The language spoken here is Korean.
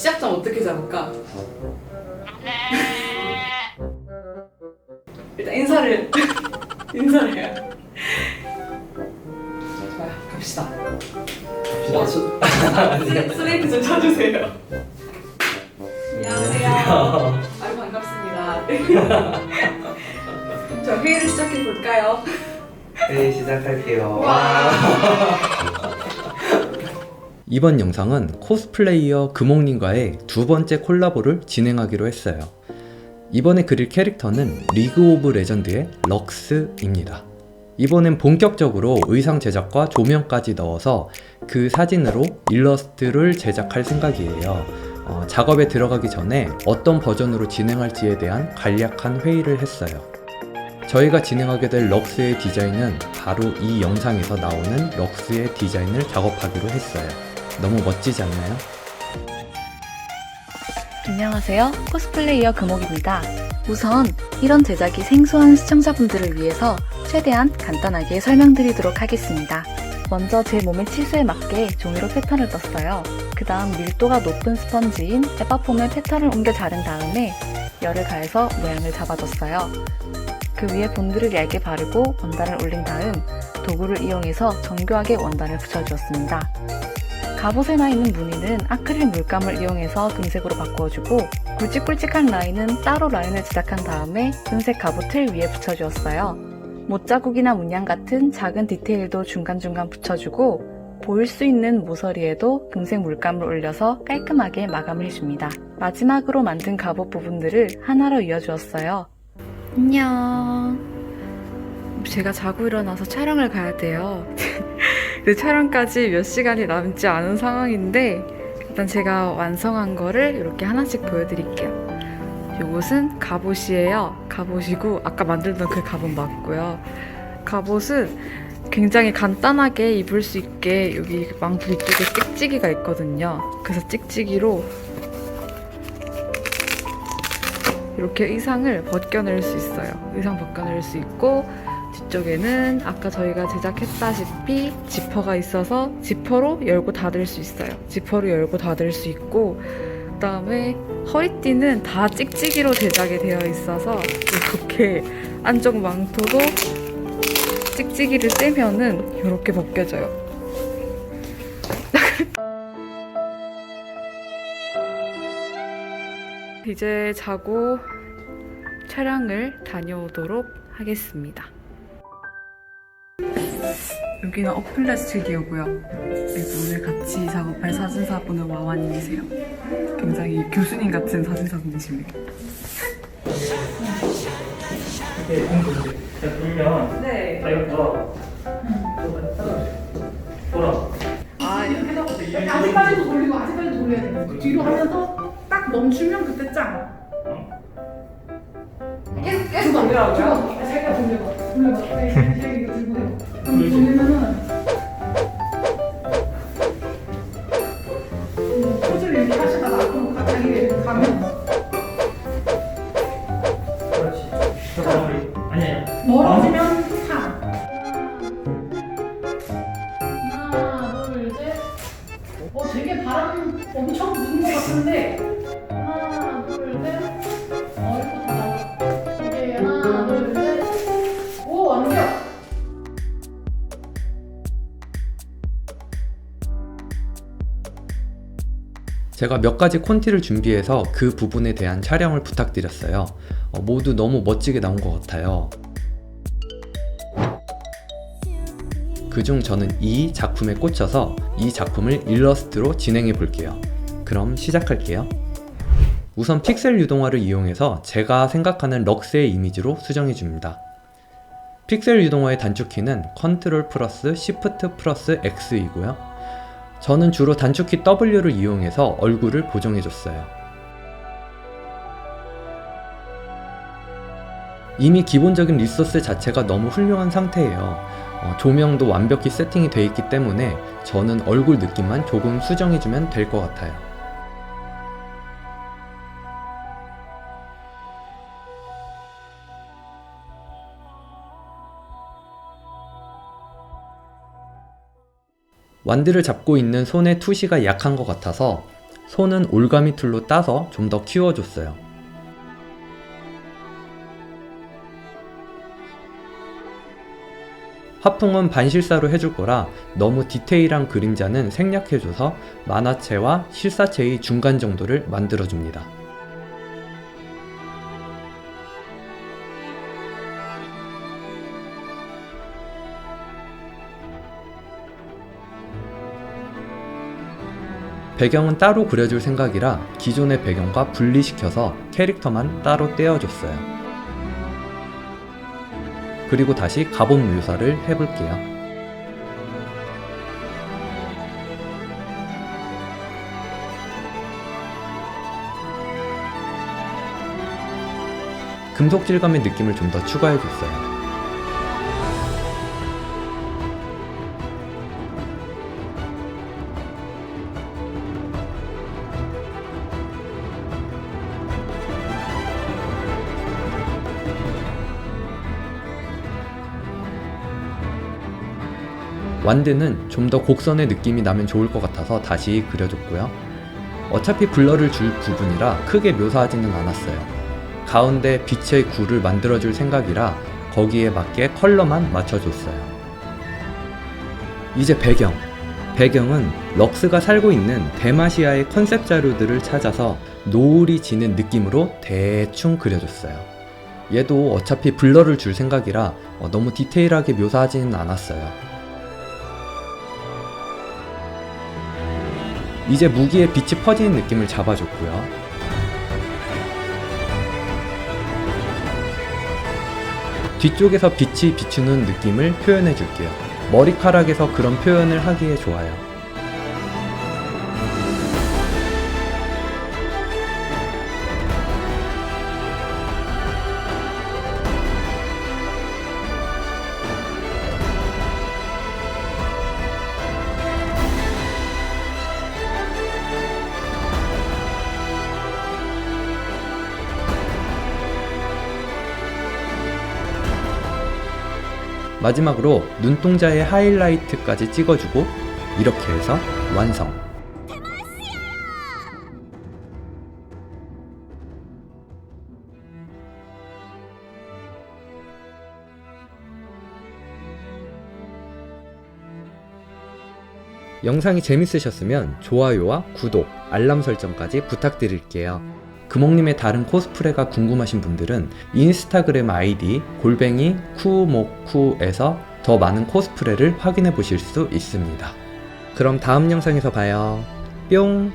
시작점 어떻게 잡을까? 일단 인사를 해요. 좋아요, 갑시다. 스네이크 좀 쳐주세요. 안녕하세요. 아유, 반갑습니다. 자, 회의를 시작해 볼까요? 네, 시작할게요. 이번 영상은 코스플레이어 금옥님과의 두 번째 콜라보를 진행하기로 했어요. 이번에 그릴 캐릭터는 리그 오브 레전드의 럭스입니다. 이번엔 본격적으로 의상 제작과 조명까지 넣어서 그 사진으로 일러스트를 제작할 생각이에요. 작업에 들어가기 전에 어떤 버전으로 진행할지에 대한 간략한 회의를 했어요. 저희가 진행하게 될 럭스의 디자인은 바로 이 영상에서 나오는 럭스의 디자인을 작업하기로 했어요. 너무 멋지지 않나요? 안녕하세요. 코스플레이어 금옥입니다. 우선 이런 제작이 생소한 시청자분들을 위해서 최대한 간단하게 설명드리도록 하겠습니다. 먼저 제 몸의 치수에 맞게 종이로 패턴을 떴어요. 그 다음 밀도가 높은 스펀지인 에바폼에 패턴을 옮겨 자른 다음에 열을 가해서 모양을 잡아줬어요. 그 위에 본드를 얇게 바르고 원단을 올린 다음 도구를 이용해서 정교하게 원단을 붙여주었습니다. 갑옷에 나 있는 무늬는 아크릴 물감을 이용해서 금색으로 바꾸어주고 굵직굵직한 라인은 따로 라인을 제작한 다음에 은색 갑옷 틀 위에 붙여주었어요. 못자국이나 문양 같은 작은 디테일도 중간중간 붙여주고 보일 수 있는 모서리에도 금색 물감을 올려서 깔끔하게 마감을 해줍니다. 마지막으로 만든 갑옷 부분들을 하나로 이어주었어요. 안녕. 제가 자고 일어나서 촬영을 가야 돼요. 그 촬영까지 몇 시간이 남지 않은 상황인데 일단 제가 완성한 거를 이렇게 하나씩 보여드릴게요. 요것은 갑옷이에요. 갑옷이고 아까 만들던 그 갑옷 맞고요. 갑옷은 굉장히 간단하게 입을 수 있게 여기 망토 뒤쪽에 찍찍이가 있거든요. 그래서 찍찍이로 이렇게 의상을 벗겨낼 수 있어요. 의상 벗겨낼 수 있고 뒤쪽에는 아까 저희가 제작했다시피 지퍼가 있어서 지퍼로 열고 닫을 수 있어요. 지퍼로 열고 닫을 수 있고 그 다음에 허리띠는 다 찍찍이로 제작이 되어 있어서 이렇게 안쪽 망토도 찍찍이를 떼면은 이렇게 벗겨져요. 이제 자고 촬영을 다녀오도록 하겠습니다. 여기는 어플렛 스튜디오고요. 그리고 오늘 같이 작업할 사진사분은 와와님이세요. 굉장히 교수님 같은 사진사분이십니다. 돌면 네. 이거 돌아. 아, 이렇게 해서 아직까지도 돌리고 아직까지도 돌려야 돼. 뒤로 하면서 딱 멈추면 그때 짱. 계속 돌리라고요? 살짝 돌려봐. 이거 들고 해. 그럼 돌리면은 포즈를 이렇게 하시다가 앞으로 자기 가면 그렇지. 저 머리. 아니야. 멀어지면 타. 하나, 둘, 셋. 되게 바람 엄청 부는 것 같은데. 하나, 둘, 셋. 이거 다 나와. 이게 하나, 둘, 셋. 오, 완벽. 제가 몇 가지 콘티를 준비해서 그 부분에 대한 촬영을 부탁드렸어요. 모두 너무 멋지게 나온 것 같아요. 그중 저는 이 작품에 꽂혀서 이 작품을 일러스트로 진행해 볼게요. 그럼 시작할게요. 우선 픽셀 유동화를 이용해서 제가 생각하는 럭스의 이미지로 수정해 줍니다. 픽셀 유동화의 단축키는 컨트롤 플러스 시프트 플러스 X이고요. 저는 주로 단축키 W를 이용해서 얼굴을 보정해 줬어요. 이미 기본적인 리소스 자체가 너무 훌륭한 상태예요. 조명도 완벽히 세팅이 되어 있기 때문에 저는 얼굴 느낌만 조금 수정해주면 될 것 같아요. 완드를 잡고 있는 손의 투시가 약한 것 같아서 손은 올가미 툴로 따서 좀 더 키워줬어요. 화풍은 반실사로 해줄 거라 너무 디테일한 그림자는 생략해줘서 만화체와 실사체의 중간 정도를 만들어줍니다. 배경은 따로 그려줄 생각이라 기존의 배경과 분리시켜서 캐릭터만 따로 떼어줬어요. 그리고 다시 갑옷 묘사를 해볼게요. 금속 질감의 느낌을 좀 더 추가해줬어요. 완드는 좀 더 곡선의 느낌이 나면 좋을 것 같아서 다시 그려줬고요. 어차피 블러를 줄 부분이라 크게 묘사하지는 않았어요. 가운데 빛의 구를 만들어줄 생각이라 거기에 맞게 컬러만 맞춰줬어요. 이제 배경은 럭스가 살고 있는 대마시아의 컨셉 자료들을 찾아서 노을이 지는 느낌으로 대충 그려줬어요. 얘도 어차피 블러를 줄 생각이라 너무 디테일하게 묘사하지는 않았어요. 이제 무기에 빛이 퍼지는 느낌을 잡아줬고요. 뒤쪽에서 빛이 비추는 느낌을 표현해줄게요. 머리카락에서 그런 표현을 하기에 좋아요. 마지막으로 눈동자의 하이라이트까지 찍어주고 이렇게 해서 완성! 영상이 재밌으셨으면 좋아요와 구독, 알람 설정까지 부탁드릴게요. 금옥님의 다른 코스프레가 궁금하신 분들은 인스타그램 아이디 쿠모쿠에서 더 많은 코스프레를 확인해 보실 수 있습니다. 그럼 다음 영상에서 봐요. 뿅!